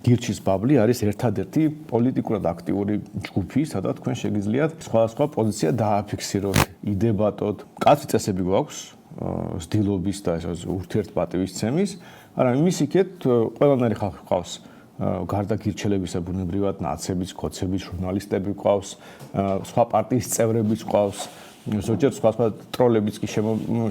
გირჩის ბაბლი არის ერთადერთი პოლიტიკურად აქტიური ჯგუფი, სადაც თქვენ შეგიძლიათ სხვადასხვა პოზიცია დააფიქსიროთ, იდებატოთ. კაცი წესები გვაქვს სდილობის და ურთიერთპატივისცემის, მაგრამ იმის იქეთ ყველანაირი ხალხი ყავს. გარდა გირჩელებისა ბუნებრივად ნაცების, ქოცების, ჟურნალისტები ყავს, სხვა პარტიის წევრებიც ყავს. ზოგჯერ სხვა ტროლებიც კი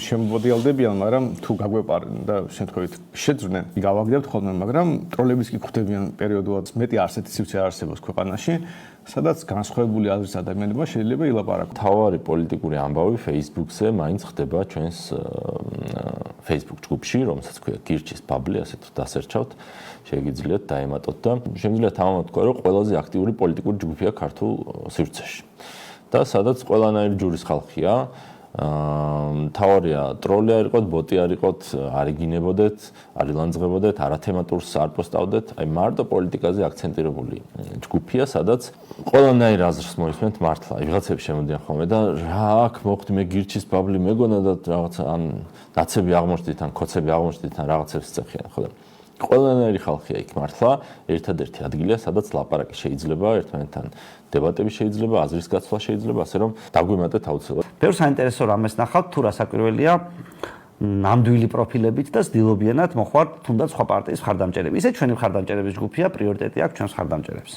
შემოვიალდებიან, მაგრამ თუ გაგვეპარენ და შემთხვევით შეძრნენ, გავაგდებთ ხოლმე, მაგრამ ტროლებიც კი ხვდებიან პერიოდულად მეტი არსეთი სივრცე არსებობს ქვეყანაში, სადაც განსხვავებული აზრის ადამიანებმა შეიძლება ილაპარაკონ. თავარი პოლიტიკური ამბავი Facebook-ზე მაინც ხდება ჩვენს Facebook ჯგუფში, რომელსაც ქვია გირჩის ბაბლი, ასეთ დასერჩავთ, შეგიძლიათ დაემატოთ და შემიძლიათ ამბავ თქვა, რომ ყველაზე აქტიური პოლიტიკური ჯგუფია ქართულ სივრცეში. და სადაც ყველანაირი ჯურის ხალხია, თავარია ტროლი არ იყოთ, ბოტი არ იყოთ, არ იგინებოდეთ, არ ილანძღებოდეთ, არათემატურს არ პოსტავდეთ, აი მარტო პოლიტიკაზე აქცენტირებული ჯგუფია, სადაც ყველანაირ აზრს მოისმენთ მართლა. ვიღაცები შემოდიან ხოლმე და რა აქ მოხდი მე გირჩის ბაბლი მეგონა და რაღაც ან ნაცები აღმოჩნდით, ან ქოცები აღმოჩნდით, ან რაღაცებს წეხიან, ხო და ყველანაირი ხალხია იქ მართლა, ერთადერთი ადგილია, სადაც ლაპარაკი შეიძლება, ერთმანეთთან დებატები შეიძლება, აზრის გაცვლა შეიძლება, ასე რომ დაგვიმატეთ აუცილებლად. ბევრ საინტერესო რამეს ნახავთ, თუ რა საკვირველია ნამდვილი პროფილებით და ცდილობიანად მოხვართ თუნდაც სხვა პარტიის მხარდამჭერები. ისე ჩვენი მხარდამჭერების ჯგუფია, პრიორიტეტი აქვს ჩვენს მხარდამჭერებს.